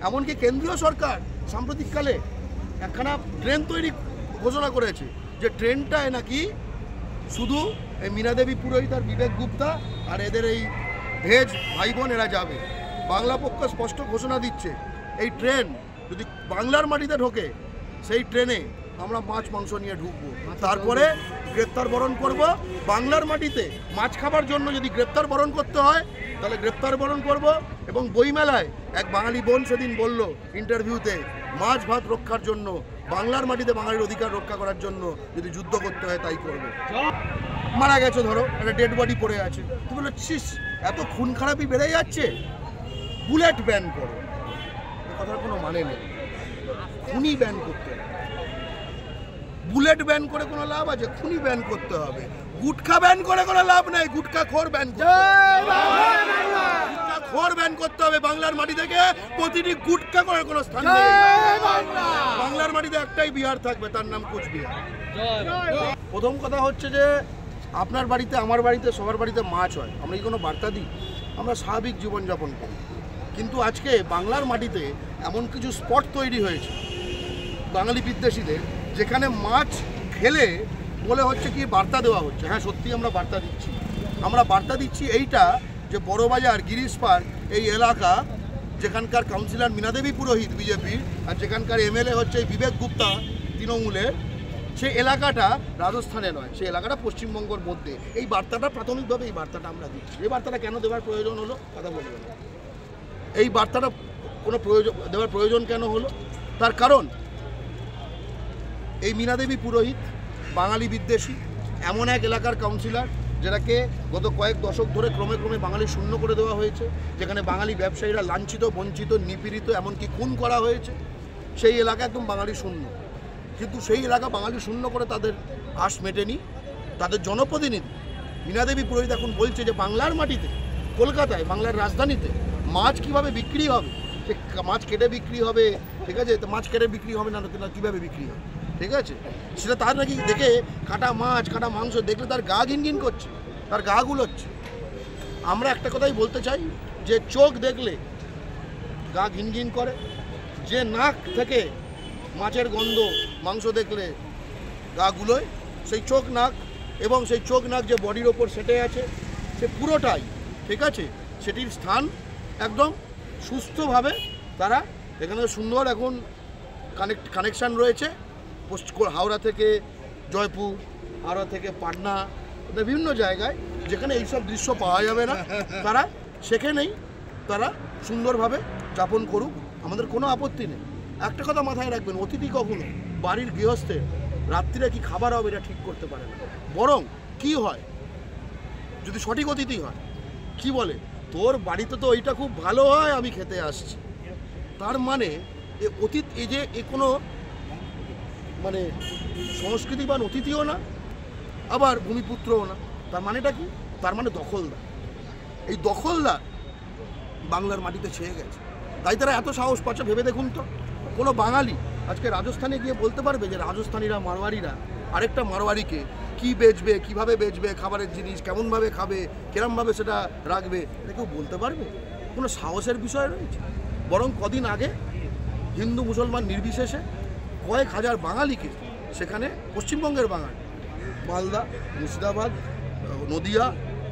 এমনকি কেন্দ্রীয় সরকার সাম্প্রতিককালে একখানা ট্রেন তৈরি ঘোষণা করেছে, যে ট্রেনটায় নাকি শুধু এই মীনা দেবী পুরোহিত আর বিবেক গুপ্তা আর এদের এই ভেজ ভাই বোন এরা যাবে। বাংলা পক্ষ স্পষ্ট ঘোষণা দিচ্ছে, এই ট্রেন যদি বাংলার মাটিতে ঢোকে সেই ট্রেনে আমরা মাছ মাংস নিয়ে ঢুকবো, তারপরে গ্রেপ্তার বরণ করব। বাংলার মাটিতে মাছ খাবার জন্য যদি গ্রেপ্তার বরণ করতে হয় তাহলে গ্রেপ্তার বরণ করব। এবং বইমেলায় এক বাঙালি বোন সেদিন বলল ইন্টারভিউতে, মাছ ভাত রক্ষার জন্য, বাংলার মাটিতে বাঙালির অধিকার রক্ষা করার জন্য যদি যুদ্ধ করতে হয় তাই করবে। মারা গেছে, ধরো একটা ডেড বডি পড়ে আছে, তুমি বলছিস এত খুন খারাপি বেড়ে যাচ্ছে, বুলেট ব্যান করো। কথার কোনো মানে নেই, খুনি ব্যান করতে হবে। বুলেট ব্যান করে কোনো লাভ আছে? খুনি ব্যান করতে হবে। গুটখা ব্যান করে কোনো লাভ নেই, গুটখা খোর ব্যান করতে হবে। খোর ব্যান করতে হবে বাংলার মাটি থেকে। প্রতিটি গুটখা করে কোনো স্থান নেই। বাংলার মাটিতে একটাই বিহার থাকবে, তার নাম কোচবিহার। প্রথম কথা হচ্ছে যে আপনার বাড়িতে, আমার বাড়িতে, সবার বাড়িতে মাছ হয়, আমরা কি কোনো বার্তা দিই? আমরা স্বাভাবিক জীবনযাপন করি। কিন্তু আজকে বাংলার মাটিতে এমন কিছু স্পট তৈরি হয়েছে বাঙালি বিদ্বেষীদের, যেখানে মাছ খেলে বলে হচ্ছে কি বার্তা দেওয়া হচ্ছে। হ্যাঁ, সত্যি আমরা বার্তা দিচ্ছি। আমরা বার্তা দিচ্ছি এইটা যে বড়বাজার, গিরিশ পার্ক এই এলাকা, যেখানকার কাউন্সিলর মীনা দেবী পুরোহিত বিজেপির আর যেখানকার এমএলএ হচ্ছে এই বিবেক গুপ্তা তৃণমূলের, সেই এলাকাটা রাজস্থানে নয়, সেই এলাকাটা পশ্চিমবঙ্গের মধ্যে। এই বার্তাটা প্রাথমিকভাবে এই বার্তাটা আমরা দিচ্ছি। এই বার্তাটা কেন দেওয়ার প্রয়োজন হলো কথা বলবেন? এই বার্তাটা কোনো দেওয়ার প্রয়োজন কেন হলো? তার কারণ এই মীনা দেবী পুরোহিত বাঙালি বিদ্বেষী এমন এক এলাকার কাউন্সিলর, যেটাকে গত কয়েক দশক ধরে ক্রমে ক্রমে বাঙালি শূন্য করে দেওয়া হয়েছে, যেখানে বাঙালি ব্যবসায়ীরা লাঞ্ছিত, বঞ্চিত, নিপীড়িত, এমনকি খুন করা হয়েছে। সেই এলাকা একদম বাঙালি শূন্য। কিন্তু সেই এলাকা বাঙালি শূন্য করে তাদের আশ মেটেনি। তাদের জনপ্রতিনিধি মীনা দেবী পুরোহিত এখন বলছে যে বাংলার মাটিতে, কলকাতায়, বাংলার রাজধানীতে মাছ কিভাবে বিক্রি হবে, যে মাছ কেটে বিক্রি হবে, ঠিক আছে? তো মাছ কেটে বিক্রি হবে না, কীভাবে বিক্রি হবে, ঠিক আছে? সেটা তার নাকি দেখে কাটা মাছ, কাটা মাংস দেখলে তার গা ঘিনঘিন করছে, তার গা গুলোচ্ছে। আমরা একটা কথাই বলতে চাই, যে চোখ দেখলে গা ঘিনঘিন করে, যে নাক থেকে মাছের গন্ধ, মাংস দেখলে গা গুলোয়, সেই চোখ নাক, এবং সেই চোখ নাক যে বডির ওপর সেটে আছে, সে পুরোটাই, ঠিক আছে, সেটির স্থান একদম সুস্থভাবে তারা এখানে সুন্দর এখন কানেকশান রয়েছে হাওড়া থেকে জয়পুর, হাওড়া থেকে পাটনা, বিভিন্ন জায়গায় যেখানে এইসব দৃশ্য পাওয়া যাবে না, তারা সেখানেই তারা সুন্দরভাবে যাপন করুক, আমাদের কোনো আপত্তি নেই। একটা কথা মাথায় রাখবেন, অতিথি কখনো বাড়ির গৃহস্থের রাত্রিরে কি খাবার হবে এটা ঠিক করতে পারে না। বরং কি হয়, যদি সঠিক অতিথি হয়, কি বলে, তোর বাড়িতে তো ওইটা খুব ভালো হয়, আমি খেতে আসছি। তার মানে এই যে কোনো মানে সংস্কৃতিবান অতিথিও না, আবার ভূমিপুত্রও না। তার মানেটা কি? তার মানে দখলদার। এই দখলদার বাংলার মাটিতে ছেয়ে গেছে, তাই তারা এত সাহস পাচ্ছে। ভেবে দেখুন তো, কোনো বাঙালি আজকে রাজস্থানে গিয়ে বলতে পারবে যে রাজস্থানীরা, মারোয়ারিরা আরেকটা মারোয়ারিকে কী বেচবে, কীভাবে বেচবে, খাবারের জিনিস কেমনভাবে খাবে, কেরমভাবে সেটা রাখবে, এটা কেউ বলতে পারবে? কোনো সাহসের বিষয় রয়েছে? বরং কদিন আগে হিন্দু মুসলমান নির্বিশেষে কয়েক হাজার বাঙালিকে, সেখানে পশ্চিমবঙ্গের বাঙালি, মালদা, মুর্শিদাবাদ, নদিয়া,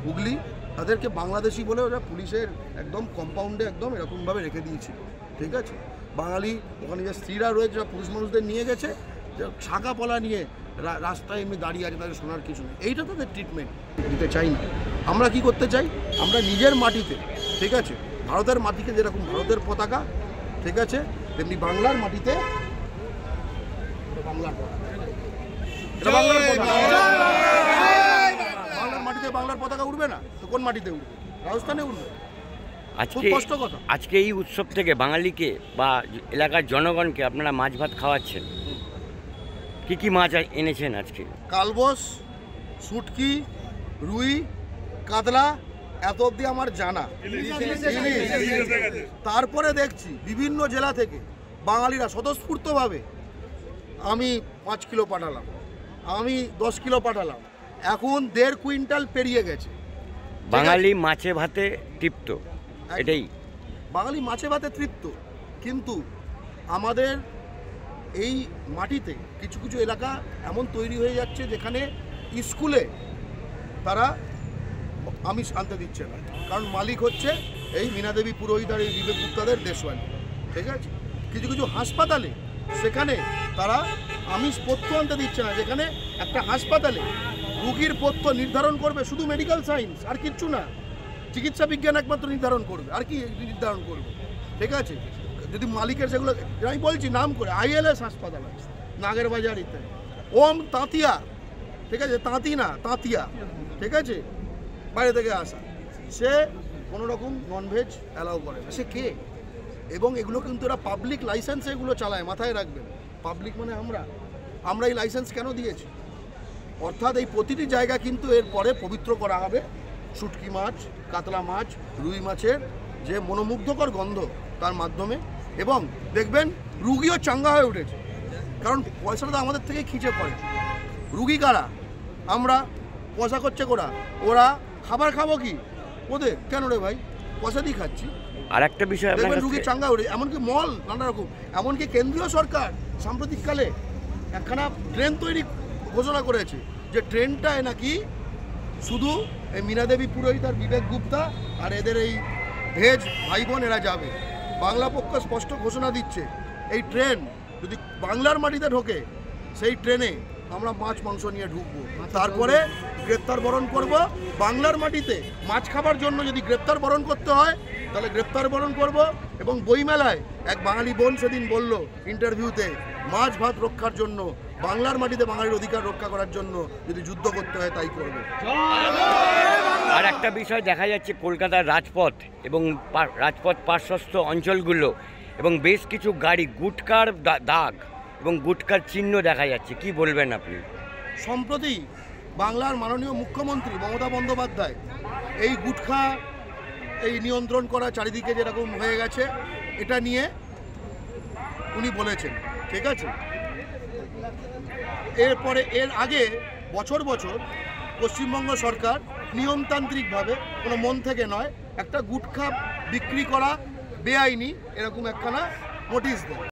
হুগলি, তাদেরকে বাংলাদেশি বলে ওরা পুলিশের একদম কম্পাউন্ডে একদম এরকমভাবে রেখে দিয়েছিল, ঠিক আছে? বাঙালি ওখানে যে স্ত্রীরা রয়েছে, পুরুষ মানুষদের নিয়ে গেছে, শাঁখা পলা নিয়ে রাস্তায় এমনি দাঁড়িয়ে আছে, তাদের শোনার কিছু নেই। এইটা তাদের ট্রিটমেন্ট দিতে চাই না। আমরা কি করতে চাই? আমরা নিজের মাটিতে, ঠিক আছে, ভারতের মাটিতে যেরকম ভারতের পতাকা, ঠিক আছে, তেমনি বাংলার মাটিতে বাংলার পতাকা, বাংলার মাটিতে বাংলার পতাকা উঠবে না তো কোন মাটিতে উঠবে? রাজস্থানে উঠবে। আজকে এই উৎসব থেকে বাঙালিকে বা এলাকার জনগণকে আপনারা মাছ ভাত খাওয়াচ্ছেন, কি কি মাছ এনেছেন আজকে? কালবোস, শুটকি, রুই, কাতলা, এত অবধি আমার জানা। তারপরে দেখছি বিভিন্ন জেলা থেকে বাঙালিরা স্বতঃস্ফূর্তভাবে, আমি 5 কিলো পাঠালাম, আমি 10 কিলো পাঠালাম, এখন 1.5 কুইন্টাল পেরিয়ে গেছে। বাঙালি মাছে ভাতে তৃপ্ত, এটাই বাঙালি মাছে ভাতে তৃপ্ত। কিন্তু আমাদের এই মাটিতে কিছু কিছু এলাকা এমন তৈরি হয়ে যাচ্ছে যেখানে স্কুলে তারা আমিষ আনতে দিচ্ছে না, কারণ মালিক হচ্ছে এই মীনাদেবী পুরোহিত আর এই বিবেক গুপ্তাদের দেশওয়ালি। ঠিক আছে, কিছু কিছু হাসপাতালে সেখানে তারা আমিষ পথ্য আনতে দিচ্ছে না, যেখানে একটা হাসপাতালে রুগীর পথ্য নির্ধারণ করবে শুধু মেডিকেল সায়েন্স, আর কিচ্ছু না। চিকিৎসা বিজ্ঞান একমাত্র নির্ধারণ করবে, আর কি নির্ধারণ করবে? ঠিক আছে, যদি মালিকের সেগুলো আমি বলছি নাম করে, ILS হাসপাতাল আছে নাগেরবাজার ইত্যাদি, ওম তাঁতিয়া, ঠিক আছে, তাঁতি না তাঁতিয়া, ঠিক আছে, বাইরে থেকে আসা, সে কোনো রকম ননভেজ অ্যালাউ করে না। সে কে? এবং এগুলো কিন্তু এরা পাবলিক লাইসেন্সে এগুলো চালায়, মাথায় রাখবেন। পাবলিক মানে আমরা এই লাইসেন্স কেন দিয়েছি? অর্থাৎ এই প্রতিটি জায়গা কিন্তু এরপরে পবিত্র করা হবে শুটকি মাছ, কাতলা মাছ, রুই মাছের যে মনোমুগ্ধকর গন্ধ তার মাধ্যমে। এবং দেখবেন রুগীও চাঙ্গা হয়ে উঠেছে, কারণ পয়সাটা তো আমাদের থেকে খিচে পড়ে। রুগী কারা? আমরা। পয়সা করছে ওরা খাবার খাবো কি ওদের? কেন রে ভাই, পয়সা দিয়ে খাচ্ছি। আর একটা বিষয় দেখবেন রুগী চাঙ্গা উঠে, এমনকি মল নানা রকম, এমনকি কেন্দ্রীয় সরকার সাম্প্রতিককালে একখানা ট্রেন তৈরি ঘোষণা করেছে, যে ট্রেনটায় নাকি শুধু এই মীনাদেবী পুরোহিত আর বিবেক গুপ্তা আর এদের এই ভেজ ভাই বোন এরা যাবে। বাংলা পক্ষ স্পষ্ট ঘোষণা দিচ্ছে, এই ট্রেন যদি বাংলার মাটিতে ঢোকে, সেই ট্রেনে আমরা মাছ মাংস নিয়ে ঢুকবো, তারপরে গ্রেপ্তার বরণ করব। বাংলার মাটিতে মাছ খাবার জন্য যদি গ্রেপ্তার বরণ করতে হয় তাহলে গ্রেপ্তার বরণ করব। এবং বইমেলায় এক বাঙালি বোন সেদিন বলল ইন্টারভিউতে, মাছ ভাত রক্ষার জন্য, বাংলার মাটিতে বাঙালির অধিকার রক্ষা করার জন্য যদি যুদ্ধ করতে হয় তাই করবে। আর একটা বিষয় দেখা যাচ্ছে, কলকাতার রাজপথ এবং রাজপথ পার্শ্বস্থ অঞ্চলগুলো এবং বেশ কিছু গাড়ি গুটকার দাগ এবং গুটকার চিহ্ন দেখা যাচ্ছে, কি বলবেন আপনি? সম্প্রতি বাংলার মাননীয় মুখ্যমন্ত্রী মমতা বন্দ্যোপাধ্যায় এই গুটখা এই নিয়ন্ত্রণ করা চারিদিকে যেরকম হয়ে গেছে, এটা নিয়ে উনি বলেছেন। ঠিক আছে, এরপরে এর আগে বছর বছর পশ্চিমবঙ্গ সরকার নিয়মতান্ত্রিকভাবে, কোনো মন থেকে নয়, একটা গুটখা বিক্রি করা বেআইনি এরকম একখানা নোটিশ দেয়।